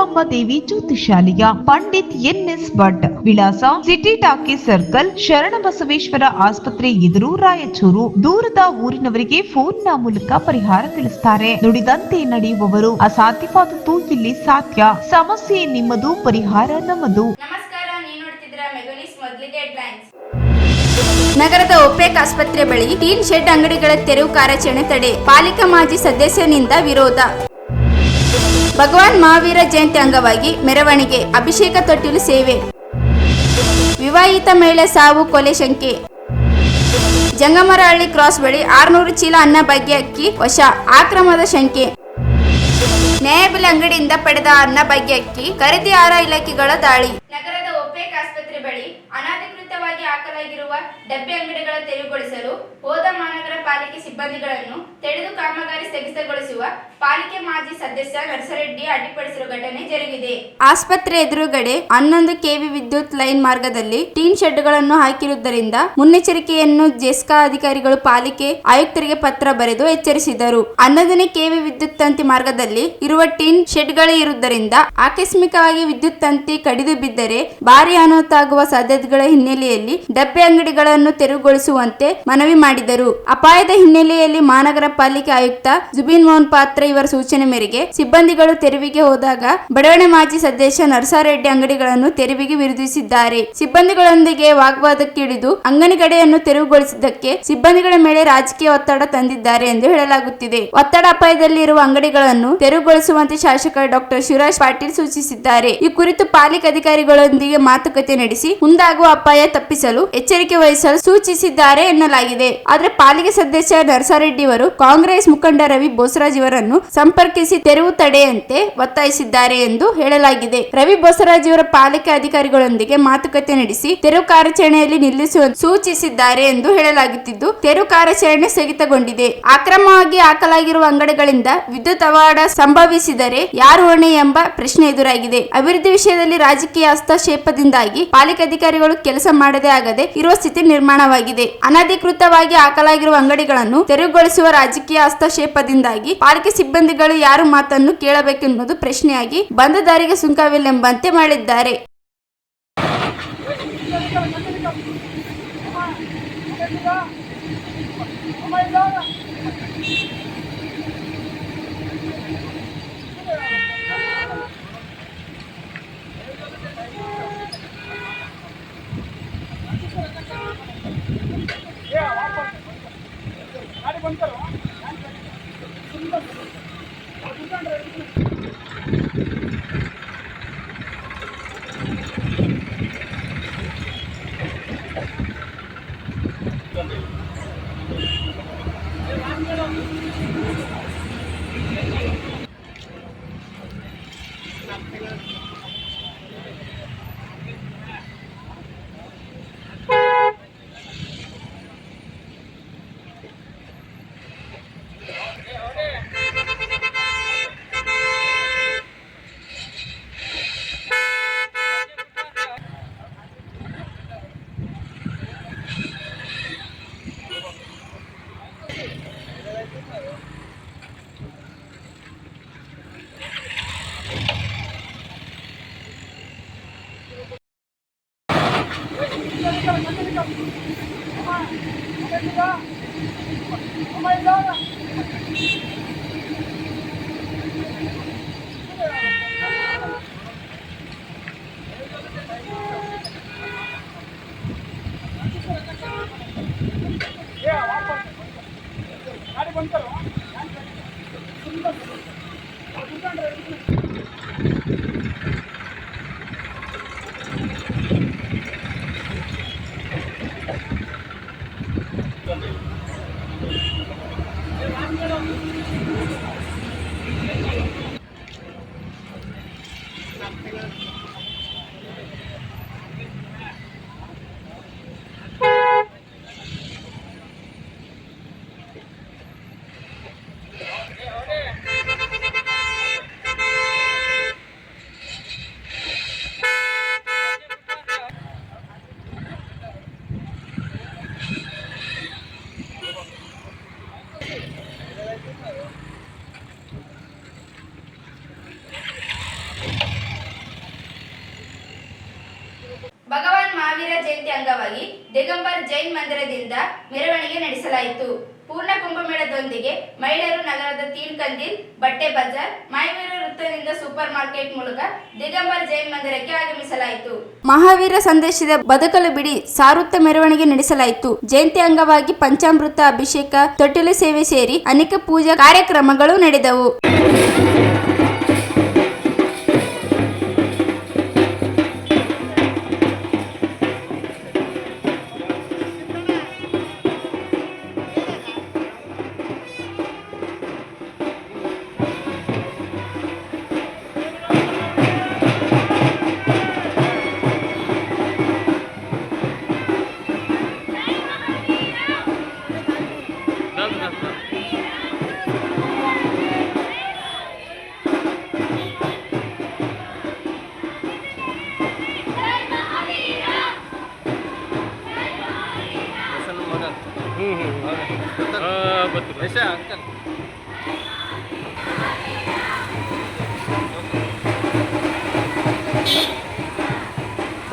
ರೇಣುಕಾಂಬ ದೇವಿ ಜ್ಯೋತಿಷಾಲಯ, Pandit N S Bhat, ವಿಳಾಸ city ಟಾಕಿ circle, Sharanabasaveshwara ಆಸ್ಪತ್ರೆ ಎದುರು, ರಾಯಚೂರು. ದೂರದ ಊರಿನವರಿಗೆ ಫೋನ್ನ ಮೂಲಕ ಪರಿಹಾರ ತಿಳಿಸುತ್ತಾರೆ. ನುಡಿದಂತೆ ನಡೆಯುವವರು. ಅಸಾಧ್ಯವಾದದ್ದು ಇಲ್ಲಿ ಸಾಧ್ಯ. ಸಮಸ್ಯೆ ನಿಮ್ಮದು, ಪರಿಹಾರ ನಮ್ಮದು. ನಮಸ್ಕಾರ, ನೀವು ನೋಡ್ತಿದ್ದೀರಾ ಮೆಗಾನಿಸ್. ಮೊದಲಿಗೆ ಹೆಡ್ಲೈನ್ಸ್. ನಗರದ ಒಪೆಕ್ ಆಸ್ಪತ್ರೆ ಬಳಿ ಟೀನ್ ಶೆಡ್ ಅಂಗಡಿಗಳ ತೆರವು ಕಾರ್ಯಾಚರಣೆ ತಡೆ, ಪಾಲಿಕೆ ಮಾಜಿ ಸದಸ್ಯನಿಂದ ವಿರೋಧ. ಭಗವಾನ್ ಮಹಾವೀರ ಜಯಂತಿ ಅಂಗವಾಗಿ ಮೆರವಣಿಗೆ, ಅಭಿಷೇಕ ತೊಟ್ಟಿಲು ಸೇವೆ. ವಿವಾಹಿತ ಮಹಿಳೆ ಸಾವು, ಕೊಲೆ ಶಂಕೆ. ಜಂಗಮರಹಳ್ಳಿ ಕ್ರಾಸ್ ಬಳಿ 600 ಚೀಲ ಅನ್ನಭಾಗ್ಯ ಅಕ್ಕಿ ವಶ, ಆಕ್ರಮದ ಶಂಕೆ. ನ್ಯಾಯಬೆಲೆ ಅಂಗಡಿಯಿಂದ ಪಡೆದ ಅನ್ನಭಾಗ್ಯ ಅಕ್ಕಿ ಖರೀದಿ ಆಹಾರ ಇಲಾಖೆಗಳ ದಾಳಿ. ನಗರದ ಒಪೆಕ್ ಆಸ್ಪತ್ರೆ ಬಳಿ ಅನಧಿಕೃತವಾಗಿ ಹಾಕಲಾಗಿರುವ ಡಬ್ಬಿ ಅಂಗಡಿಗಳ ತೆರವುಗೊಳಿಸಲು ಹೋದ ಮಹಾನಗರ ಪಾಲಿಕೆ ಸಿಬ್ಬಂದಿಗಳನ್ನು ತಡೆದು ಕಾಮಗಾರಿ ಸ್ಥಗಿತಗೊಳಿಸುವ ಪಾಲಿಕೆ ಮಾಜಿ ಸದಸ್ಯ ನರಸರೆಡ್ಡಿ ಅಡ್ಡಿಪಡಿಸಿರುವ ಘಟನೆ ಜರುಗಿದೆ. ಆಸ್ಪತ್ರೆ ಎದುರುಗಡೆ 11 ಕೆವಿ ವಿದ್ಯುತ್ ಲೈನ್ ಮಾರ್ಗದಲ್ಲಿ ಟೀನ್ ಶೆಡ್ಗಳನ್ನು ಹಾಕಿರುವುದರಿಂದ ಮುನ್ನೆಚ್ಚರಿಕೆಯನ್ನು ಜೆಸ್ಕಾ ಅಧಿಕಾರಿಗಳು ಪಾಲಿಕೆ ಆಯುಕ್ತರಿಗೆ ಪತ್ರ ಬರೆದು ಎಚ್ಚರಿಸಿದರು. 11ನೇ ಕೆವಿ ವಿದ್ಯುತ್ ತಂತಿ ಮಾರ್ಗದಲ್ಲಿ ಇರುವ ಟೀನ್ ಶೆಡ್ಗಳೇ ಇರುವುದರಿಂದ ಆಕಸ್ಮಿಕವಾಗಿ ವಿದ್ಯುತ್ ತಂತಿ ಕಡಿದು ಬಿದ್ದರೆ ಭಾರಿ ಅನಾಹುತ ಆಗುವ ಸಾಧ್ಯತೆಗಳ ಹಿನ್ನೆಲೆಯಲ್ಲಿ ಡಬ್ಬೆ ಅಂಗಡಿಗಳನ್ನು ತೆರವುಗೊಳಿಸುವಂತೆ ಮನವಿ ಮಾಡಿದರು. ಅಪಾಯದ ಹಿನ್ನೆಲೆಯಲ್ಲಿ ಮಹಾನಗರ ಪಾಲಿಕೆ ಆಯುಕ್ತ ಜುಬಿನ್ ಮೋಹನ್ ಪಾತ್ರ ಇವರ ಸೂಚನೆ ಮೇರೆಗೆ ಸಿಬ್ಬಂದಿಗಳು ತೆರವಿಗೆ ಹೋದಾಗ ಬಡಾವಣೆ ಮಾಜಿ ಸದಸ್ಯ ನರಸಾರೆಡ್ಡಿ ಅಂಗಡಿಗಳನ್ನು ತೆರವಿಗೆ ವಿರೋಧಿಸಿದ್ದಾರೆ. ಸಿಬ್ಬಂದಿಗಳೊಂದಿಗೆ ವಾಗ್ವಾದಕ್ಕಿಳಿದು ಅಂಗಡಿಗಳನ್ನು ತೆರವುಗೊಳಿಸಿದ್ದಕ್ಕೆ ಸಿಬ್ಬಂದಿಗಳ ಮೇಲೆ ರಾಜಕೀಯ ಒತ್ತಡ ತಂದಿದ್ದಾರೆ ಎಂದು ಹೇಳಲಾಗುತ್ತಿದೆ. ಒತ್ತಡ ಅಪಾಯದಲ್ಲಿರುವ ಅಂಗಡಿಗಳನ್ನು ತೆರವುಗೊಳಿಸುವಂತೆ ಶಾಸಕ ಡಾಕ್ಟರ್ ಶಿವರಾಜ್ ಪಾಟೀಲ್ ಸೂಚಿಸಿದ್ದಾರೆ. ಈ ಕುರಿತು ಪಾಲಿಕೆ ಅಧಿಕಾರಿಗಳೊಂದಿಗೆ ಮಾತುಕತೆ ನಡೆಸಿ ಮುಂದಾಗುವ ಅಪಾಯ ತಪ್ಪಿಸಲು ಎಚ್ಚರಿಕೆ ವಹಿಸಲು ಸೂಚಿಸಿದ್ದಾರೆ ಎನ್ನಲಾಗಿದೆ. ಆದರೆ ಪಾಲಿಕೆ ಸದಸ್ಯ ನರಸಾರೆಡ್ಡಿ ಅವರು ಕಾಂಗ್ರೆಸ್ ಮುಖಂಡ ರವಿ ಬೋಸರಾಜ್ ಇವರನ್ನು ಸಂಪರ್ಕಿಸಿ ತೆರವು ತಡೆಯಂತೆ ಒತ್ತಾಯಿಸಿದ್ದಾರೆ ಎಂದು ಹೇಳಲಾಗಿದೆ. ರವಿ ಬೋಸರಾಜ್ ಇವರ ಪಾಲಿಕೆ ಅಧಿಕಾರಿಗಳೊಂದಿಗೆ ಮಾತುಕತೆ ನಡೆಸಿ ತೆರವು ಕಾರ್ಯಾಚರಣೆಯಲ್ಲಿ ನಿಲ್ಲಿಸುವಂತೆ ಸೂಚಿಸಿದ್ದಾರೆ ಎಂದು ಹೇಳಲಾಗುತ್ತಿದ್ದು, ತೆರವು ಕಾರ್ಯಾಚರಣೆ ಸ್ಥಗಿತಗೊಂಡಿದೆ. ಅಕ್ರಮವಾಗಿ ಹಾಕಲಾಗಿರುವ ಅಂಗಡಿಗಳಿಂದ ವಿದ್ಯುತ್ ಅವಘಡ ಸಂಭವಿಸಿದರೆ ಯಾರು ಹೊಣೆ ಎಂಬ ಪ್ರಶ್ನೆ ಎದುರಾಗಿದೆ. ಅಭಿವೃದ್ಧಿ ವಿಷಯದಲ್ಲಿ ರಾಜಕೀಯ ಹಸ್ತಕ್ಷೇಪದಿಂದಾಗಿ ಪಾಲಿಕೆ ಅಧಿಕಾರಿಗಳು ಕೆಲಸ ಮಾಡದೇ ಆಗದೆ ಇರುವ ಸ್ಥಿತಿ ನಿರ್ಮಾಣವಾಗಿದೆ. ಅನಧಿಕೃತವಾಗಿ ಹಾಕಲಾಗಿರುವ ಅಂಗಡಿಗಳನ್ನು ತೆರವುಗೊಳಿಸುವ ರಾಜಕೀಯ ಹಸ್ತಕ್ಷೇಪದಿಂದಾಗಿ ಪಾಲಿಕೆ ಸಿಬ್ಬಂದಿಗಳು ಯಾರು ಮಾತನ್ನು ಕೇಳಬೇಕೆನ್ನುವುದು ಪ್ರಶ್ನೆಯಾಗಿ ಬಂದ ದಾರಿಗೆ ಸುಂಕವಿಲ್ಲೆಂಬಂತೆ ಮಾಡಿದ್ದಾರೆ. ಭಗವಾನ್ ಮಹಾವೀರ ಜಯಂತಿ ಅಂಗವಾಗಿ ದಿಗಂಬರ್ ಜೈನ್ ಮಂದಿರದಿಂದ ಮೆರವಣಿಗೆ ನಡೆಸಲಾಯಿತು. ಪೂರ್ಣ ಕುಂಭಮೇಳದೊಂದಿಗೆ ಮಹಿಳೆಯರು ನಗರದ ತೀನ್ ಕಂದಿಲ್, ಬಟ್ಟೆ ಬಜಾರ್, ಮಾಯವೀರ ವೃತ್ತದಿಂದ ಸೂಪರ್ ಮಾರ್ಕೆಟ್ ಮೂಲಕ ದಿಗಂಬರ್ ಜೈನ್ ಮಂದಿರಕ್ಕೆ ಆಗಮಿಸಲಾಯಿತು. ಮಹಾವೀರ ಸಂದೇಶದ ಬದುಕಲು ಬಿಡಿ ಸಾರುತ್ತ ಮೆರವಣಿಗೆ ನಡೆಸಲಾಯಿತು. ಜಯಂತಿ ಅಂಗವಾಗಿ ಪಂಚಾಮೃತ ಅಭಿಷೇಕ, ತೊಟ್ಟಿಲು ಸೇವೆ ಸೇರಿ ಅನೇಕ ಪೂಜಾ ಕಾರ್ಯಕ್ರಮಗಳು ನಡೆದವು.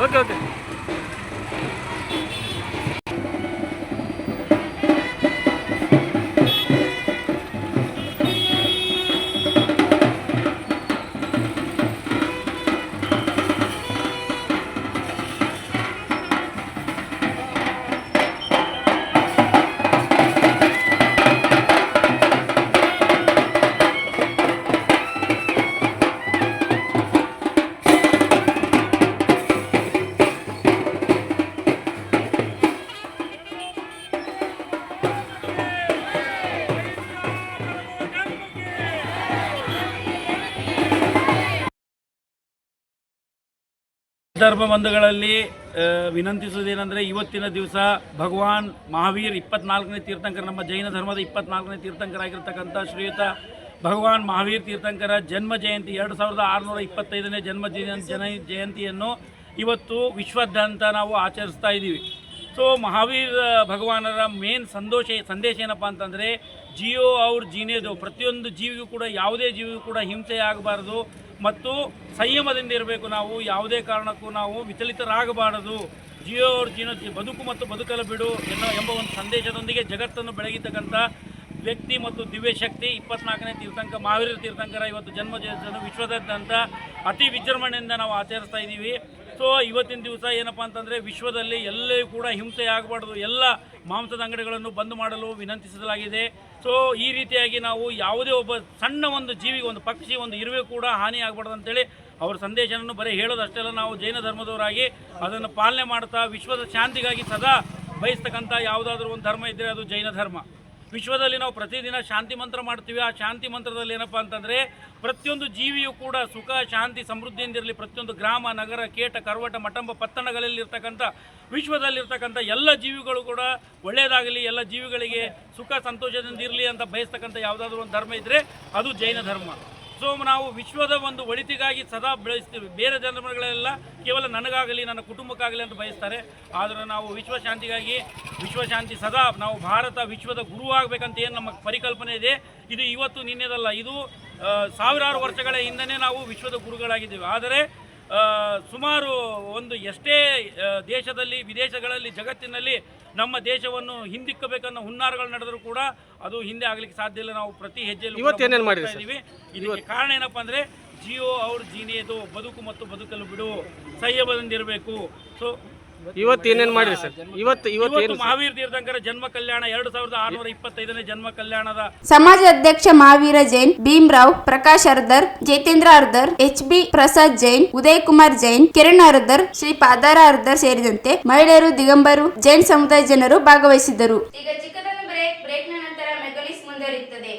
ಓಕೆ ಧರ್ಮ ಬಂಧುಗಳಲ್ಲಿ ವಿನಂತಿಸುವುದೇನೆಂದರೆ, ಇವತ್ತಿನ ದಿವಸ ಭಗವಾನ್ ಮಹಾವೀರ್ 24ನೇ ತೀರ್ಥಂಕರ, ನಮ್ಮ ಜೈನ ಧರ್ಮದ 24ನೇ ತೀರ್ಥಂಕರಾಗಿರ್ತಕ್ಕಂಥ ಶ್ರೀಯುತ ಭಗವಾನ್ ಮಹಾವೀರ್ ತೀರ್ಥಂಕರ ಜನ್ಮ ಜಯಂತಿ 2625ನೇ ಜನ್ಮ ಜಯಂತಿಯನ್ನು ಇವತ್ತು ವಿಶ್ವಾದ್ಯಂತ ನಾವು ಆಚರಿಸ್ತಾ ಇದ್ದೀವಿ. ಸೊ ಮಹಾವೀರ್ ಭಗವಾನರ ಮೇನ್ ಸಂದೇಶ ಏನಪ್ಪ ಅಂತಂದರೆ, ಜಿಯೋ ಅವ್ರ ಜೀನೇದು, ಪ್ರತಿಯೊಂದು ಜೀವಿಗೂ ಕೂಡ, ಯಾವುದೇ ಜೀವಿಗೂ ಕೂಡ ಹಿಂಸೆ ಆಗಬಾರ್ದು ಮತ್ತು ಸಂಯಮದಿಂದ ಇರಬೇಕು. ನಾವು ಯಾವುದೇ ಕಾರಣಕ್ಕೂ ನಾವು ವಿಚಲಿತರಾಗಬಾರದು. ಜಿಯೋ ಅವ್ರ ಬದುಕು ಮತ್ತು ಬದುಕಲು ಬಿಡು ಎಂಬ ಒಂದು ಸಂದೇಶದೊಂದಿಗೆ ಜಗತ್ತನ್ನು ಬೆಳಗಿರ್ತಕ್ಕಂಥ ವ್ಯಕ್ತಿ ಮತ್ತು ದಿವ್ಯಶಕ್ತಿ 24ನೇ ತೀರ್ಥಂಕರ ಮಹಾವೀರ ತೀರ್ಥಂಕರ ಇವತ್ತು ಜನ್ಮ ವಿಶ್ವದಾದ್ಯಂತ ಅತಿ ವಿಜೃಂಭಣೆಯಿಂದ ನಾವು ಆಚರಿಸ್ತಾ ಇದ್ದೀವಿ. ಸೊ ಇವತ್ತಿನ ದಿವಸ ಏನಪ್ಪ ಅಂತಂದರೆ, ವಿಶ್ವದಲ್ಲಿ ಎಲ್ಲೂ ಕೂಡ ಹಿಂಸೆ ಆಗಬಾರ್ದು, ಎಲ್ಲ ಮಾಂಸದ ಅಂಗಡಿಗಳನ್ನು ಬಂದ್ ಮಾಡಲು ವಿನಂತಿಸಲಾಗಿದೆ. ಸೊ ಈ ರೀತಿಯಾಗಿ ನಾವು ಯಾವುದೇ ಒಬ್ಬ ಸಣ್ಣ ಒಂದು ಜೀವಿಗೆ, ಒಂದು ಪಕ್ಷಿ, ಒಂದು ಇರುವೆ ಕೂಡ ಹಾನಿ ಆಗಬಾರ್ದು ಅಂತೇಳಿ ಅವರ ಸಂದೇಶವನ್ನು ಬರೀ ಹೇಳೋದಷ್ಟೇ ಅಲ್ಲ, ನಾವು ಜೈನ ಧರ್ಮದವರಾಗಿ ಅದನ್ನು ಪಾಲನೆ ಮಾಡ್ತಾ ವಿಶ್ವದ ಶಾಂತಿಗಾಗಿ ಸದಾ ಬಯಸ್ತಕ್ಕಂಥ ಯಾವುದಾದ್ರೂ ಒಂದು ಧರ್ಮ ಇದ್ದರೆ ಅದು ಜೈನ ಧರ್ಮ. ವಿಶ್ವದಲ್ಲಿ ನಾವು ಪ್ರತಿದಿನ ಶಾಂತಿ ಮಂತ್ರ ಮಾಡ್ತೀವಿ. ಆ ಶಾಂತಿ ಮಂತ್ರದಲ್ಲಿ ಏನಪ್ಪ ಅಂತಂದರೆ, ಪ್ರತಿಯೊಂದು ಜೀವಿಯೂ ಕೂಡ ಸುಖ, ಶಾಂತಿ, ಸಮೃದ್ಧಿಯಿಂದಿರಲಿ. ಪ್ರತಿಯೊಂದು ಗ್ರಾಮ, ನಗರ, ಕೇಟ, ಕರ್ವಟ, ಮಠಂಬ, ಪತ್ತಣಗಳಲ್ಲಿರ್ತಕ್ಕಂಥ ವಿಶ್ವದಲ್ಲಿರ್ತಕ್ಕಂಥ ಎಲ್ಲ ಜೀವಿಗಳು ಕೂಡ ಒಳ್ಳೆಯದಾಗಲಿ, ಎಲ್ಲ ಜೀವಿಗಳಿಗೆ ಸುಖ ಸಂತೋಷದಿಂದ ಇರಲಿ ಅಂತ ಬಯಸ್ತಕ್ಕಂಥ ಯಾವುದಾದ್ರೂ ಒಂದು ಧರ್ಮ ಇದ್ದರೆ ಅದು ಜೈನ ಧರ್ಮ. ಸೊ ನಾವು ವಿಶ್ವದ ಒಂದು ಒಳಿತಿಗಾಗಿ ಸದಾ ಬೆಳೆಸ್ತೀವಿ. ಬೇರೆ ಧರ್ಮಗಳೆಲ್ಲ ಕೇವಲ ನನಗಾಗಲಿ, ನನ್ನ ಕುಟುಂಬಕ್ಕಾಗಲಿ ಅಂತ ಬಯಸ್ತಾರೆ. ಆದರೆ ನಾವು ವಿಶ್ವಶಾಂತಿಗಾಗಿ, ವಿಶ್ವಶಾಂತಿ ಸದಾ ನಾವು ಭಾರತ ವಿಶ್ವದ ಗುರುವಾಗಬೇಕಂತ ಏನು ನಮ್ಮ ಪರಿಕಲ್ಪನೆ ಇದೆ, ಇದು ಇವತ್ತು ನಿನ್ನೆದಲ್ಲ, ಇದು ಸಾವಿರಾರು ವರ್ಷಗಳ ಹಿಂದನೇ ನಾವು ವಿಶ್ವದ ಗುರುಗಳಾಗಿದ್ದೇವೆ. ಆದರೆ ಸುಮಾರು ಒಂದು ಎಷ್ಟೇ ದೇಶದಲ್ಲಿ, ವಿದೇಶಗಳಲ್ಲಿ, ಜಗತ್ತಿನಲ್ಲಿ ನಮ್ಮ ದೇಶವನ್ನು ಹಿಂದಿಕ್ಕಬೇಕನ್ನೋ ಹುನ್ನಾರಗಳು ನಡೆದರೂ ಕೂಡ ಅದು ಹಿಂದೆ ಆಗಲಿಕ್ಕೆ ಸಾಧ್ಯ ಇಲ್ಲ. ನಾವು ಪ್ರತಿ ಹೆಜ್ಜೆಯಲ್ಲಿ ಇದ್ದೀವಿ. ಇದಕ್ಕೆ ಕಾರಣ ಏನಪ್ಪ ಅಂದರೆ, ಜಿಯೋ ಅವ್ರ ಜೀನೇದು, ಬದುಕು ಮತ್ತು ಬದುಕಲು ಬಿಡು, ಸಂಯಮದಿಂದಿರಬೇಕು. ಸೊ ಇವತ್ತೇನೇನು ಮಾಡಿರಿ ಸರ್? ಇವತ್ತು ಮಹಾವೀರ ತೀರ್ಥಂಕರ ಜನ್ಮ ಕಲ್ಯಾಣ 2625ನೇ ಜನ್ಮ ಕಲ್ಯಾಣದ ಸಮಾಜ ಅಧ್ಯಕ್ಷ ಮಹಾವೀರ ಜೈನ್, ಭೀಮರಾವ್, ಪ್ರಕಾಶ್ ಅರ್ದರ್, ಜೈತೇಂದ್ರ ಅರ್ದರ್, HB ಪ್ರಸಾದ್ ಜೈನ್, ಉದಯ್ ಕುಮಾರ್ ಜೈನ್, ಕಿರಣ್ ಅರ್ದರ್, ಶ್ರೀ ಪಾದಾರ ಅರ್ದರ್ ಸೇರಿದಂತೆ ಮಹಿಳೆಯರು, ದಿಗಂಬರು, ಜೈನ್ ಸಮುದಾಯ ಜನರು ಭಾಗವಹಿಸಿದ್ದರು. ಈಗ ಚಿಕ್ಕದೊಂದು ಬ್ರೇಕ್ನ ನಂತರ ಮೆಗಲಿಸ್ ಮುಂದುವರಿಯುತ್ತದೆ.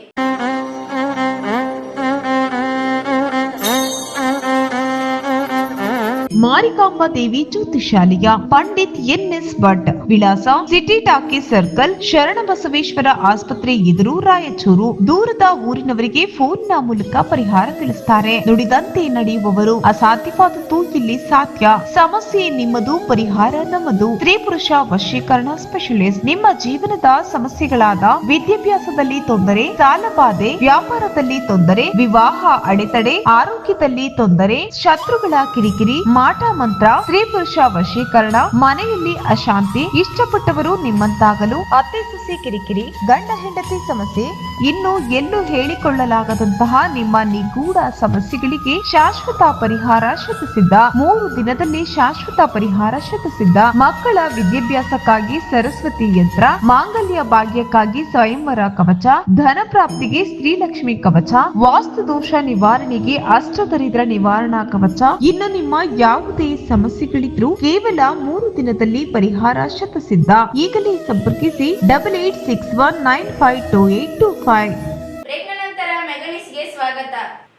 ಮಾರಿಕಾಂಬಾ ದೇವಿ ಜ್ಯೋತಿಷಾಲಯ, ಪಂಡಿತ್ NS ಭಟ್, ವಿಳಾಸ ಸಿಟಿ ಟಾಕೀಸ್ ಸರ್ಕಲ್, ಶರಣಬಸವೇಶ್ವರ ಆಸ್ಪತ್ರೆ ಎದುರು, ರಾಯಚೂರು. ದೂರದ ಊರಿನವರಿಗೆ ಫೋನ್ನ ಮೂಲಕ ಪರಿಹಾರ ತಿಳಿಸುತ್ತಾರೆ. ನುಡಿದಂತೆ ನಡೆಯುವವರು, ಅಸಾಧ್ಯವಾದದ್ದು ಇಲ್ಲಿ ಸಾಧ್ಯ. ಸಮಸ್ಯೆ ನಿಮ್ಮದು, ಪರಿಹಾರ ನಮ್ಮದು. ಸ್ತ್ರೀ ಪುರುಷ ವಶೀಕರಣ ಸ್ಪೆಷಲಿಸ್ಟ್. ನಿಮ್ಮ ಜೀವನದ ಸಮಸ್ಯೆಗಳಾದ ವಿದ್ಯಾಭ್ಯಾಸದಲ್ಲಿ ತೊಂದರೆ, ಸಾಲಬಾಧೆ, ವ್ಯಾಪಾರದಲ್ಲಿ ತೊಂದರೆ, ವಿವಾಹ ಅಡೆತಡೆ, ಆರೋಗ್ಯದಲ್ಲಿ ತೊಂದರೆ, ಶತ್ರುಗಳ ಕಿರಿಕಿರಿ, ಮಾಟ ಮಂತ್ರ, ಸ್ತ್ರೀ ಪುರುಷ ವಶೀಕರಣ, ಮನೆಯಲ್ಲಿ ಅಶಾಂತಿ, ಇಷ್ಟಪಟ್ಟವರು ನಿಮ್ಮಂತಾಗಲು, ಅತ್ತೆ ಸೊಸೆ ಕಿರಿಕಿರಿ, ಗಂಡ ಹೆಂಡತಿ ಸಮಸ್ಯೆ, ಇನ್ನು ಎಲ್ಲೂ ಹೇಳಿಕೊಳ್ಳಲಾಗದಂತಹ ನಿಮ್ಮ ನಿಗೂಢ ಸಮಸ್ಯೆಗಳಿಗೆ ಶಾಶ್ವತ ಪರಿಹಾರ ಶತಸಿದ್ಧ. 3 ದಿನದಲ್ಲಿ ಶಾಶ್ವತ ಪರಿಹಾರ ಶತಸಿದ್ಧ. ಮಕ್ಕಳ ವಿದ್ಯಾಭ್ಯಾಸಕ್ಕಾಗಿ ಸರಸ್ವತಿ ಯಂತ್ರ, ಮಾಂಗಲ್ಯ ಭಾಗ್ಯಕ್ಕಾಗಿ ಸ್ವಯಂವರ ಕವಚ, ಧನ ಪ್ರಾಪ್ತಿಗೆ ಸ್ತ್ರೀಲಕ್ಷ್ಮಿ ಕವಚ, ವಾಸ್ತು ದೋಷ ನಿವಾರಣೆಗೆ ಅಷ್ಟದರಿದ್ರ ನಿವಾರಣಾ ಕವಚ. ಇನ್ನು ನಿಮ್ಮ ಯಾವುದೇ ಸಮಸ್ಯೆಗಳಿದ್ರೂ ಕೇವಲ 3 ದಿನದಲ್ಲಿ ಪರಿಹಾರ ಶತಸಿದ್ಧ. ಈಗಲೇ ಸಂಪರ್ಕಿಸಿ 8861952825. ಬ್ರೇಕ್ನ ನಂತರ ಮೆಗನಿಸ್ಗೆ ಸ್ವಾಗತ.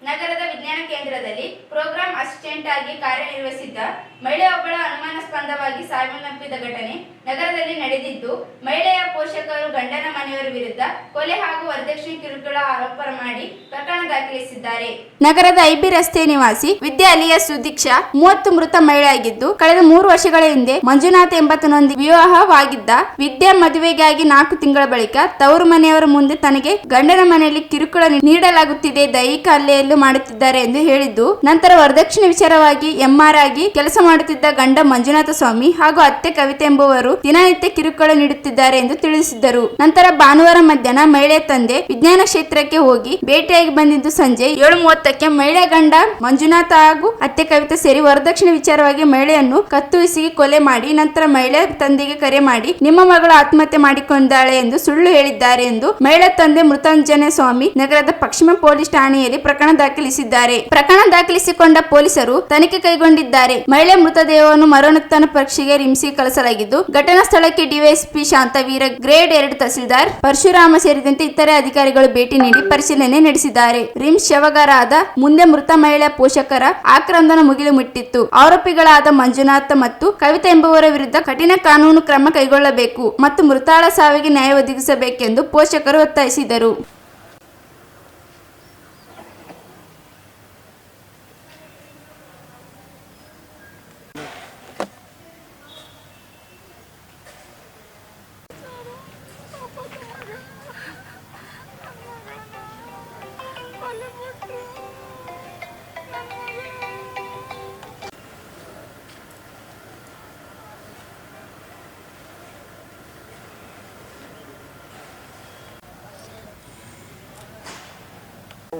ನಗರದ ವಿಜ್ಞಾನ ಕೇಂದ್ರದಲ್ಲಿ ಪ್ರೋಗ್ರಾಂ ಅಸಿಸ್ಟೆಂಟ್ ಆಗಿ ಕಾರ್ಯನಿರ್ವಹಿಸಿದ್ದ ಮಹಿಳೆಯೊಬ್ಬಳ ಅನುಮಾನಾಸ್ಪದವಾಗಿ ಸಾವನ್ನಪ್ಪಿದ ಘಟನೆ ನಗರದಲ್ಲಿ ನಡೆದಿದ್ದು, ಮಹಿಳೆಯ ಪೋಷಕರು ಗಂಡನ ಮನೆಯವರ ವಿರುದ್ಧ ಕೊಲೆ ಹಾಗೂ ವರದಕ್ಷಿಣೆ ಕಿರುಕುಳ ಆರೋಪ ಮಾಡಿ ಪ್ರಕರಣ ದಾಖಲಿಸಿದ್ದಾರೆ. ನಗರದ ಐಬಿ ರಸ್ತೆ ನಿವಾಸಿ ವಿದ್ಯಾ ಅಲಿಯಾಸ್ ಸುದೀಕ್ಷಾ 30 ಮೃತ ಮಹಿಳೆಯಾಗಿದ್ದು, ಕಳೆದ 3 ವರ್ಷಗಳ ಹಿಂದೆ ಮಂಜುನಾಥ್ ಎಂಬಾತನೊಂದಿಗೆ ವಿವಾಹವಾಗಿದ್ದ ವಿದ್ಯಾ ಮದುವೆಗಾಗಿ 4 ತಿಂಗಳ ಬಳಿಕ ತವರು ಮನೆಯವರ ಮುಂದೆ ತನಗೆ ಗಂಡನ ಮನೆಯಲ್ಲಿ ಕಿರುಕುಳ ನೀಡಲಾಗುತ್ತಿದೆ, ದೈಹಿಕ ಹಲ್ಲೆಯಲ್ಲೂ ಮಾಡುತ್ತಿದ್ದಾರೆ ಎಂದು ಹೇಳಿದ್ದು, ನಂತರ ವರದಕ್ಷಿಣೆ ವಿಚಾರವಾಗಿ ಎಂಆರ್ ಆಗಿ ಕೆಲಸ ಮಾಡುತ್ತಿದ್ದ ಗಂಡ ಮಂಜುನಾಥ ಸ್ವಾಮಿ ಹಾಗೂ ಅತ್ತೆ ಕವಿತೆ ಎಂಬುವರು ದಿನನಿತ್ಯ ಕಿರುಕುಳ ನೀಡುತ್ತಿದ್ದಾರೆ ಎಂದು ತಿಳಿಸಿದ್ದರು. ನಂತರ ಭಾನುವಾರ ಮಧ್ಯಾಹ್ನ ಮಹಿಳೆ ತಂದೆ ವಿಜ್ಞಾನ ಕ್ಷೇತ್ರಕ್ಕೆ ಹೋಗಿ ಭೇಟಿಯಾಗಿ ಬಂದಿದ್ದು, ಸಂಜೆ 7:30ಕ್ಕೆ ಮಹಿಳೆ ಗಂಡ ಮಂಜುನಾಥ ಹಾಗೂ ಅತ್ತೆ ಕವಿತೆ ಸೇರಿ ವರದಕ್ಷಿಣೆ ವಿಚಾರವಾಗಿ ಮಹಿಳೆಯನ್ನು ಕತ್ತು ಹಿಸುಕಿ ಕೊಲೆ ಮಾಡಿ ನಂತರ ಮಹಿಳೆ ತಂದೆಗೆ ಕರೆ ಮಾಡಿ ನಿಮ್ಮ ಮಗಳು ಆತ್ಮಹತ್ಯೆ ಮಾಡಿಕೊಂಡಾಳೆ ಎಂದು ಸುಳ್ಳು ಹೇಳಿದ್ದಾರೆ ಎಂದು ಮಹಿಳೆ ತಂದೆ ಮೃತಾಂಜನೇಯ ಸ್ವಾಮಿ ನಗರದ ಪಶ್ಚಿಮ ಪೊಲೀಸ್ ಠಾಣೆಯಲ್ಲಿ ಪ್ರಕರಣ ದಾಖಲಿಸಿದ್ದಾರೆ. ಪ್ರಕರಣ ದಾಖಲಿಸಿಕೊಂಡ ಪೊಲೀಸರು ತನಿಖೆ ಕೈಗೊಂಡಿದ್ದಾರೆ. ಮಹಿಳೆ ಮೃತದೇಹವನ್ನು ಮರಣೋತ್ತರ ಪರೀಕ್ಷೆಗೆ ರಿಮ್ಸ್ಗೆ ಕಳಿಸಲಾಗಿದ್ದು, ಘಟನಾ ಸ್ಥಳಕ್ಕೆ ಡಿವೈಎಸ್ಪಿ ಶಾಂತವೀರ, ಗ್ರೇಡ್ 2 ತಹಸೀಲ್ದಾರ್ ಪರಶುರಾಮ ಸೇರಿದಂತೆ ಇತರೆ ಅಧಿಕಾರಿಗಳು ಭೇಟಿ ನೀಡಿ ಪರಿಶೀಲನೆ ನಡೆಸಿದ್ದಾರೆ. ರಿಮ್ಸ್ ಶವಗಾರಾದ ಮುಂದೆ ಮೃತ ಮಹಿಳೆಯ ಪೋಷಕರ ಆಕ್ರಂದನ ಮುಗಿಲು ಮುಟ್ಟಿತ್ತು. ಆರೋಪಿಗಳಾದ ಮಂಜುನಾಥ ಮತ್ತು ಕವಿತಾ ಎಂಬುವರ ವಿರುದ್ಧ ಕಠಿಣ ಕಾನೂನು ಕ್ರಮ ಕೈಗೊಳ್ಳಬೇಕು ಮತ್ತು ಮೃತಾಳ ಸಾವಿಗೆ ನ್ಯಾಯ ಒದಗಿಸಬೇಕೆಂದು ಪೋಷಕರು ಒತ್ತಾಯಿಸಿದರು.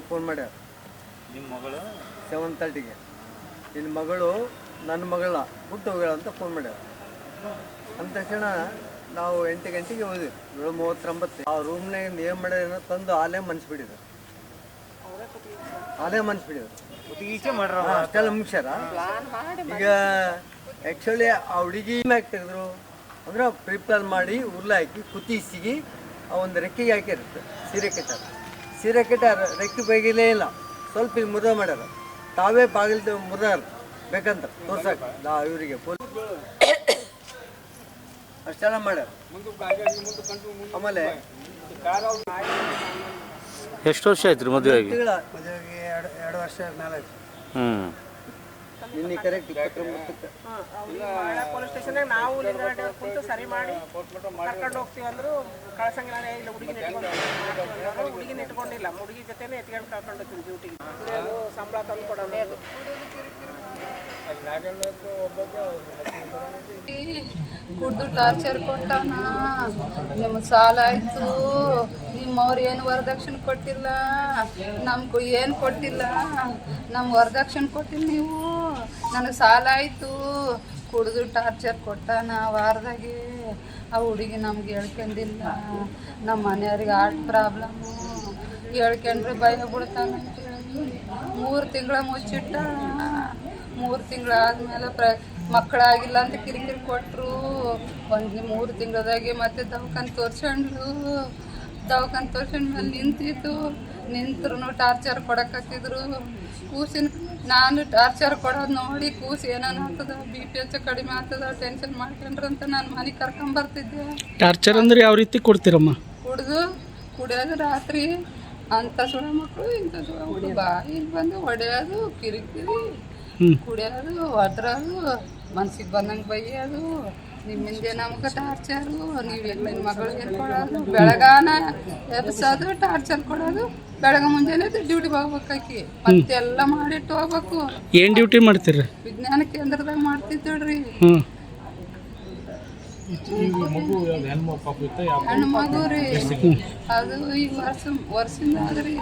ಫೋನ್ ಮಾಡ್ಯಾರ ನಿಮ್ಮ ಮಗಳು 7:30ಗೆ ನಿನ್ನ ಮಗಳು ನನ್ನ ಮಗಳ ಹುಟ್ಟು ಹೋಗ್ಯಾಳ ಅಂತ ಫೋನ್ ಮಾಡ್ಯಾರ. ಅಂದ ತಕ್ಷಣ ನಾವು 8 ಗಂಟೆಗೆ ಹೋದ್ವಿ. 7:39 ಆ ರೂಮ್ನಾಗ ಏನು ಮಾಡ್ಯಾರ ತಂದು ಆಲೇ ಮನ್ಸ್ಬಿಟ್ಟಿದ್ರು. ಅಷ್ಟೆಲ್ಲ ಮುಗಿಸ್ಯಾರ. ಈಗ ಆ್ಯಕ್ಚುಲಿ ಆ ಹುಡುಗಿ ಮ್ಯಾಗ ತೆಗೆದ್ರು ಅಂದ್ರೆ ಪ್ರಿಪೇರ್ ಮಾಡಿ ಉರ್ಲ ಹಾಕಿ ಕುತ್ತಿಸಿಗಿ ಒಂದು ರೆಕ್ಕೆಗೆ ಹಾಕಿರುತ್ತೆ. ಸೀರೆ ಕಟ್ಟಾರ ರೆಕ್ಕೆ ಬೈಗಿಲೇ ಇಲ್ಲ. ಸ್ವಲ್ಪ ಇಲ್ಲಿ ಮುರಿದ ಮಾಡ್ಯಾರ. ತಾವೇ ಬಾಗಿಲ್ದು ಮುರಿದಾರ ಬೇಕಂತ ತೋರ್ಸಕ ಇವರಿಗೆ ಅಷ್ಟೆಲ್ಲ ಮಾಡ್ಯಾರ. ಆಮೇಲೆ ಎಷ್ಟು ವರ್ಷ ಆಯ್ತು ಮದುವೆ ಆಗಿ? ಮದುವೆಗೆ 2 ವರ್ಷ ಮೇಲೆ ಆಯ್ತು. ನಿನ್ನೆ ಕರೆಕ್ಟ್ 29ಕ್ಕೆ ಪೊಲೀಸ್ ಸ್ಟೇಷನ್ಗೆ ನಾವು ಕುಂತು ಸರಿ ಮಾಡಿ ಕರ್ಕೊಂಡು ಹೋಗ್ತೀವಿ ಅಂದ್ರು ಕಳ್ಸಂಗಿಲ್ಲ. ಇಲ್ಲ ಹುಡುಗಿನ ಇಟ್ಕೊಂಡಿಲ್ಲ, ಹುಡುಗಿ ಜೊತೆನೇ ಎತ್ಕೊಂಡು ಕರ್ಕೊಂಡು ಹೋಗ್ತೀವಿ ಡ್ಯೂಟಿಗೆ. ಸಂಬಳ ತಂದು ಕೊಡೋದು ಕುಡ್ದು ಟಾರ್ಚರ್ ಕೊಟ್ಟಾನ. ನಿಮ್ಮ ಸಾಲ ಆಯ್ತು, ನಿಮ್ಮವ್ರು ಏನು ವರದಕ್ಷಿಣೆ ಕೊಟ್ಟಿಲ್ಲ, ನಮ್ಗೂ ಏನು ಕೊಟ್ಟಿಲ್ಲ, ನಮ್ಮ ವರದಕ್ಷಿಣೆ ಕೊಟ್ಟಿಲ್ಲ ನೀವು. ನನಗೆ ಸಾಲ ಆಯಿತು, ಕುಡ್ದು ಟಾರ್ಚರ್ ಕೊಟ್ಟಾನ ವಾರದಾಗೆ. ಆ ಹುಡುಗಿ ನಮ್ಗೆ ಹೇಳ್ಕೊಂಡಿಲ್ಲ. ನಮ್ಮ ಮನೆಯವ್ರಿಗೆ ಹಾರ್ಟ್ ಪ್ರಾಬ್ಲಮ್ಮು, ಹೇಳ್ಕೊಂಡ್ರೆ ಭಯ ಬಿಡ್ತಾನಂತೇಳಿ 3 ತಿಂಗಳ ಮುಚ್ಚಿಟ್ಟ. 3 ತಿಂಗಳಾದ್ಮೇಲೆ ಮಕ್ಕಳಾಗಿಲ್ಲ ಅಂತ ಕಿರಿಕಿರಿ ಕೊಟ್ಟರು. 3 ತಿಂಗಳದಾಗೆ ಮತ್ತೆ ದವಾಖಾನೆ ತೋರ್ಸ್ಕೊಂಡ್ರು. ದವಾಖಾನೆ ತೋರ್ಸ್ಕೊಂಡ್ಮೇಲೆ ನಿಂತ್ರು ಟಾರ್ಚರ್ ಕೊಡಕತ್ತಿದ್ರು. ಕೂಸಿನ ನಾನು ಟಾರ್ಚರ್ ಕೊಡೋದು ನೋಡಿ ಕೂಸು ಏನೇನು ಆಗ್ತದ, BP ಹೆಚ್ಚು ಕಡಿಮೆ ಆಗ್ತದ, ಟೆನ್ಷನ್ ಮಾಡ್ಕೊಂಡ್ರಂತ ನಾನು ಮನೆಗೆ ಕರ್ಕೊಂಬರ್ತಿದ್ದೆ. ಟಾರ್ಚರ್ ಅಂದ್ರೆ ಯಾವ ರೀತಿ ಕೊಡ್ತೀರಮ್ಮ? ಕುಡಿಯೋದು ರಾತ್ರಿ ಅಂಥ ಸುಳ ಮಕ್ಕಳು ಇಂಥ ಸುಳ ಮಕ್ಕಳು ಬಾಯಿಗೆ ಬಂದು ಹೊಡೆಯೋದು, ಕಿರಿಕಿರಿ, ಕುಡಿಯೋದು, ಒದ್ರೋದು, ಮನ್ಸಿಗೆ ಬಂದಂಗೆ ಬೈಯೋದು, ನಿಮ್ಮಿಂದ ನಮ್ಗೆ ಟಾರ್ಚರು, ನೀವು ನಿಮ್ಮ ಮಗಳಿಗೆ ಕೊಡೋದು, ಬೆಳಗಾನ ಎಬ್ಸೋದು, ಟಾರ್ಚರ್ ಕೊಡೋದು, ಬೆಳಗ್ಗೆ ಮುಂಜಾನೆ ಡ್ಯೂಟಿಗೆ ಹೋಗ್ಬೇಕಾಕಿ, ಮತ್ತೆಲ್ಲ ಮಾಡಿಟ್ಟು ಹೋಗ್ಬೇಕು. ಏನು ಡ್ಯೂಟಿ ಮಾಡ್ತೀರಿ? ವಿಜ್ಞಾನ ಕೇಂದ್ರದಾಗ ಮಾಡ್ತಿದ್ದೇಳ್ರಿ. ಹೆಣ್ಣು ಮಗು ರೀ, ಅದು ಈ ವರ್ಷದಿಂದ ಆದ್ರಿ.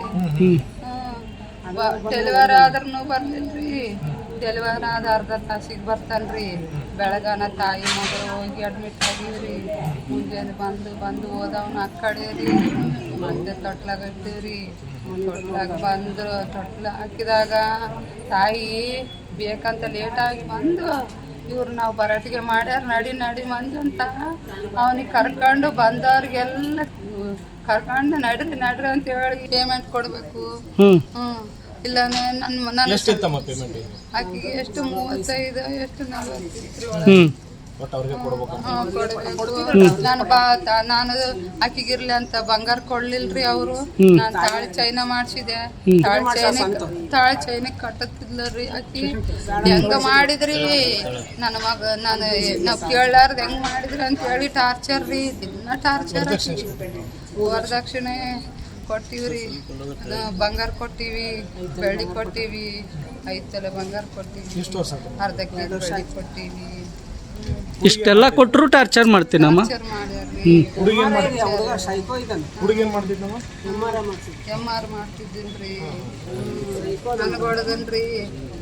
ಡೆಲಿವರಿ ಆದ್ರೂ ಬರ್ಲಿಲ್ರಿ. ಡೆಲಿವರಿ ಆದ ಅರ್ಧ ತಾಸಿಗೆ ಬರ್ತಾನ್ರಿ. ಬೆಳಗಾನ ತಾಯಿ ಮಗಳು ಹೋಗಿ ಅಡ್ಮಿಟ್ ಆಗಿವ್ರಿ. ಮುಂಜಾನೆ ಬಂದು ಹೋದವನು ಆ ಕಡೆ ರೀ. ಮತ್ತೆ ತೊಟ್ಲಾಗ ಇಟ್ಟಿವ್ರಿ. ತೊಟ್ಲಾಗ ಬಂದ್ರು. ತೊಟ್ಲ ಹಾಕಿದಾಗ ತಾಯಿ ಬೇಕಂತ ಲೇಟಾಗಿ ಬಂದು ಇವ್ರು ನಾವು ಬರಾಟಿಗೆ ಮಾಡ್ಯಾರ ನಡಿ ಮಂದಿ ಅಂತ ಅವನಿಗೆ ಕರ್ಕೊಂಡು ಬಂದವ್ರಿಗೆಲ್ಲ ಕರ್ಕೊಂಡು ನಡ್ರಿ ಅಂತ ಹೇಳಿ ಪೇಮೆಂಟ್ ಕೊಡಬೇಕು. ಇಲ್ಲ ಆಕೆಗೆ ಎಷ್ಟು 35 ಎಷ್ಟು 40 ನಾನು ಆಕಿಗಿರ್ಲಿ ಅಂತ ಬಂಗಾರ ಕೊಡ್ಲಿಲ್ರಿ ಅವರು. ನಾನು ತಾಳಿ ಚೈನ ಮಾಡ್ಸಿದೆ. ತಾಳಿ ಚೈನ ಕಟ್ಟತ್ತಿದ್ಲರಿ ಆಕಿ. ಹೆಂಗ ಮಾಡಿದ್ರಿ ನನ್ನ ಮಗ, ನಾವ್ ಕೇಳಾರ್ದ ಹೆಂಗ್ ಮಾಡಿದ್ರಿ ಅಂತ ಹೇಳಿ ಟಾರ್ಚರ್ ರೀ, ದಿನ ಟಾರ್ಚರ್. ವರದಕ್ಷಿಣೆ ಕೊಟ್ಟಿವ್ರಿ, ಬಂಗಾರ ಕೊಟ್ಟಿವಿ, ಬೆಳ್ಳಿ ಕೊಟ್ಟಿವಿ, 5 ತೊಲೆ ಬಂಗಾರ ಕೊಟ್ಟಿವಿ, ಅರ್ಧ ಕೆಜಿ ಬೆಳ್ಳಿ ಕೊಟ್ಟಿವಿ. ಇಷ್ಟೆಲ್ಲ ಕೊಟ್ಟರು ಟಾರ್ಚರ್ ಮಾಡ್ತೀನಮ್ಮ. MR ಮಾಡ್ತಿದ್ದೀನ್ರಿ, ನನಗೊಡದನ್ರಿ.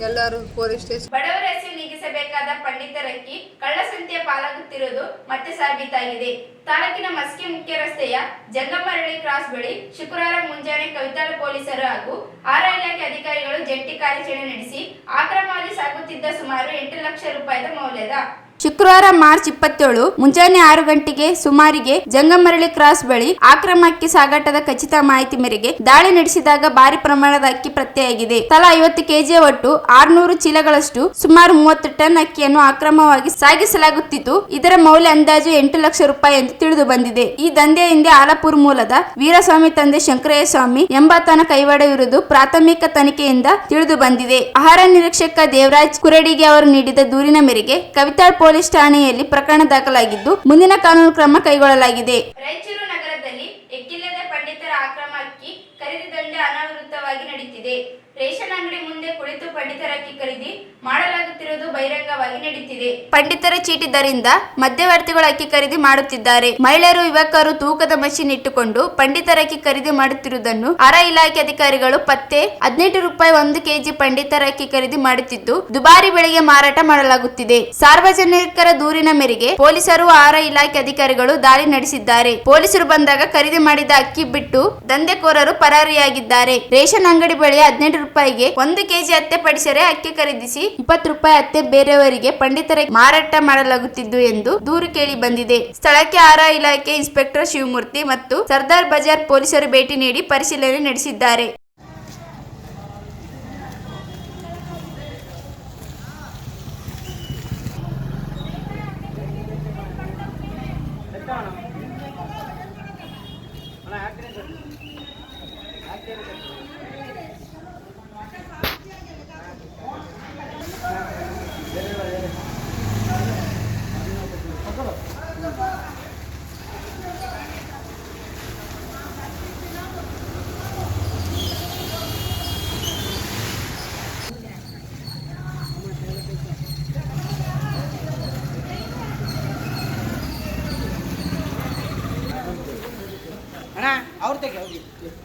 ಎಲ್ಲರೂ ಪೊಲೀಸ್ ಸ್ಟೇಷನ್. ಬಡವರ ಹಸಿವು ನೀಗಿಸಬೇಕಾದ ಪಂಡಿತರಕ್ಕಿ ಕಳ್ಳಸಂತೆಯ ಪಾಲಾಗುತ್ತಿರುವುದು ಮತ್ತೆ ಸಾಬೀತಾಗಿದೆ. ತಾಲೂಕಿನ ಮಸ್ಕಿ ಮುಖ್ಯ ರಸ್ತೆಯ ಜಂಗಮರಳಿ ಕ್ರಾಸ್ ಬಳಿ ಶುಕ್ರವಾರ ಮುಂಜಾನೆ ಕವಿತಾಳ ಪೊಲೀಸರು ಹಾಗೂ ಆಹಾರ ಇಲಾಖೆ ಅಧಿಕಾರಿಗಳು ಜಂಟಿ ಕಾರ್ಯಾಚರಣೆ ನಡೆಸಿ ಅಕ್ರಮವಾಗಿ ಸಾಗುತ್ತಿದ್ದ ಸುಮಾರು 8 ಲಕ್ಷ ರೂಪಾಯಿದ ಮೌಲ್ಯದ ಶುಕ್ರವಾರ ಮಾರ್ಚ್ 27 ಮುಂಜಾನೆ 6 ಗಂಟೆಗೆ ಸುಮಾರಿಗೆ ಜಂಗಮರಳಿ ಕ್ರಾಸ್ ಬಳಿ ಅಕ್ರಮ ಅಕ್ಕಿ ಸಾಗಾಟದ ಖಚಿತ ಮಾಹಿತಿ ಮೇರೆಗೆ ದಾಳಿ ನಡೆಸಿದಾಗ ಭಾರಿ ಪ್ರಮಾಣದ ಅಕ್ಕಿ ಪತ್ತೆಯಾಗಿದೆ. ತಲಾ 50 ಕೆಜಿ ಒಟ್ಟು 600 ಚೀಲಗಳಷ್ಟು ಸುಮಾರು 30 ಟನ್ ಅಕ್ಕಿಯನ್ನು ಅಕ್ರಮವಾಗಿ ಸಾಗಿಸಲಾಗುತ್ತಿದ್ದು, ಇದರ ಮೌಲ್ಯ ಅಂದಾಜು 8 ಲಕ್ಷ ರೂಪಾಯಿ ಎಂದು ತಿಳಿದು ಬಂದಿದೆ. ಈ ದಂಧೆಯ ಹಿಂದೆ ಆಲಪುರ ಮೂಲದ ವೀರಸ್ವಾಮಿ ತಂದೆ ಶಂಕರಯ್ಯ ಸ್ವಾಮಿ ಎಂಬಾತನ ಕೈವಾಡವಿರುವುದು ಪ್ರಾಥಮಿಕ ತನಿಖೆಯಿಂದ ತಿಳಿದು ಬಂದಿದೆ. ಆಹಾರ ನಿರೀಕ್ಷಕ ದೇವರಾಜ್ ಕುರಡಿಗೆ ಅವರು ನೀಡಿದ ದೂರಿನ ಮೇರೆಗೆ ಕವಿತಾಳ್ ಪೊಲೀಸ್ ಠಾಣೆಯಲ್ಲಿ ಪ್ರಕರಣ ದಾಖಲಾಗಿದ್ದು ಮುಂದಿನ ಕಾನೂನು ಕ್ರಮ ಕೈಗೊಳ್ಳಲಾಗಿದೆ. ರಾಯಚೂರು ನಗರದಲ್ಲಿ ಎಕ್ಕಿಲ್ಲದ ಪಂಡಿತರ ಅಕ್ರಮ ಅಕ್ಕಿ ಖರೀದಿ ದಂಧೆ ಅನಾವೃತವಾಗಿ ನಡೆಯುತ್ತಿದೆ. ರೇಷನ್ ಅಂಗಡಿ ಮುಂದೆ ಕುಳಿತು ಪಂಡಿತರ ಅಕ್ಕಿ ಖರೀದಿ ಮಾಡಲಾಗುತ್ತಿರುವುದು ಬಹಿರಂಗವಾಗಿ ನಡೆಯುತ್ತಿದೆ. ಪಂಡಿತರ ಚೀಟಿದರಿಂದ ಮಧ್ಯವರ್ತಿಗಳು ಅಕ್ಕಿ ಖರೀದಿ ಮಾಡುತ್ತಿದ್ದಾರೆ. ಮಹಿಳೆಯರು, ಯುವಕರು ತೂಕದ ಮಷೀನ್ ಇಟ್ಟುಕೊಂಡು ಪಂಡಿತರ ಅಕ್ಕಿ ಖರೀದಿ ಮಾಡುತ್ತಿರುವುದನ್ನು ಆಹಾರ ಇಲಾಖೆ ಅಧಿಕಾರಿಗಳು ಪತ್ತೆ. 18 ರೂಪಾಯಿ 1 ಕೆಜಿ ಪಂಡಿತರ ಅಕ್ಕಿ ಖರೀದಿ ಮಾಡುತ್ತಿದ್ದು ದುಬಾರಿ ಬೆಲೆಗೆ ಮಾರಾಟ ಮಾಡಲಾಗುತ್ತಿದೆ. ಸಾರ್ವಜನಿಕರ ದೂರಿನ ಮೇರೆಗೆ ಪೊಲೀಸರು, ಆಹಾರ ಇಲಾಖೆ ಅಧಿಕಾರಿಗಳು ದಾಳಿ ನಡೆಸಿದ್ದಾರೆ. ಪೊಲೀಸರು ಬಂದಾಗ ಖರೀದಿ ಮಾಡಿದ ಅಕ್ಕಿ ಬಿಟ್ಟು ದಂಧೆಕೋರರು ಪರಾರಿಯಾಗಿದ್ದಾರೆ. ರೇಷನ್ ಅಂಗಡಿ ಬಳಿ 18 ರೂಪಾಯಿಗೆ 1 ಕೆಜಿ ಅತ್ತೆ ಪಡಿಸರೆ ಅಕ್ಕಿ ಖರೀದಿಸಿ 20 ರೂಪಾಯಿ ಅತ್ತೆ ಬೇರೆಯವರಿಗೆ ಪಂಡಿತರ ಮಾರಾಟ ಮಾಡಲಾಗುತ್ತಿದ್ದು ಎಂದು ದೂರು ಕೇಳಿ ಬಂದಿದೆ. ಸ್ಥಳಕ್ಕೆ ಆಹಾರ ಇಲಾಖೆ ಇನ್ಸ್ಪೆಕ್ಟರ್ ಶಿವಮೂರ್ತಿ ಮತ್ತು ಸರ್ದಾರ್ ಬಜಾರ್ ಪೊಲೀಸರು ಭೇಟಿ ನೀಡಿ ಪರಿಶೀಲನೆ ನಡೆಸಿದ್ದಾರೆ.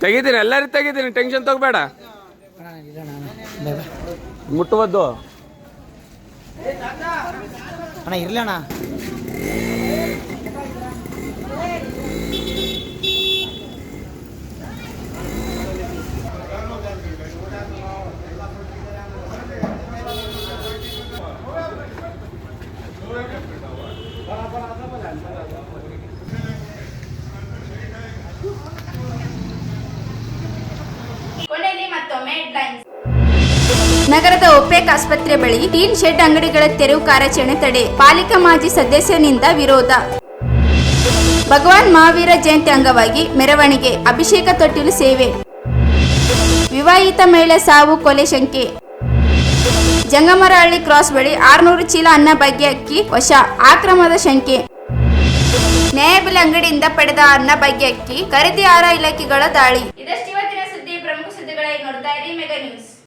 ತೆಗಿತೀನಿ, ಎಲ್ಲರೂ ತೆಗಿತೀನಿ, ಟೆನ್ಷನ್ ತಗೋಬೇಡ. ಮುಟ್ಟುವದ್ದು ಅಣ್ಣ ಇರ್ಲಣ್ಣ. ಕೊನೆಯಲ್ಲಿ ಮತ್ತೊಮ್ಮೆ ಹೆಡ್ಲೈನ್ಸ್. ನಗರದ ಒಪೆಕ್ ಆಸ್ಪತ್ರೆ ಬಳಿ ಟೀನ್ ಶೆಡ್ ಅಂಗಡಿಗಳ ತೆರವು ಕಾರ್ಯಾಚರಣೆ ತಡೆ. ಪಾಲಿಕಾ ಮಾಜಿ ಸದಸ್ಯನಿಂದ ವಿರೋಧ. ಭಗವಾನ್ ಮಹಾವೀರ ಜಯಂತಿ ಅಂಗವಾಗಿ ಮೆರವಣಿಗೆ, ಅಭಿಷೇಕ ತೊಟ್ಟಿಲು ಸೇವೆ. ವಿವಾಹಿತ ಮಹಿಳೆ ಸಾವು, ಕೊಲೆ ಶಂಕೆ. ಜಂಗಮರಹಳ್ಳಿ ಕ್ರಾಸ್ ಬಳಿ 600 ಚೀಲ ಅನ್ನ ಭಾಗ್ಯ ಅಕ್ಕಿ ವಶ, ಆಕ್ರಮದ ಶಂಕೆ. ನ್ಯಾಯಬೆಲೆ ಅಂಗಡಿಯಿಂದ ಪಡೆದ ಅನ್ನ ಭಾಗ್ಯ ಅಕ್ಕಿ ಖರೀದಿ ಆಹಾರ ಇಲಾಖೆಗಳ ದಾಳಿ. ಇದಷ್ಟು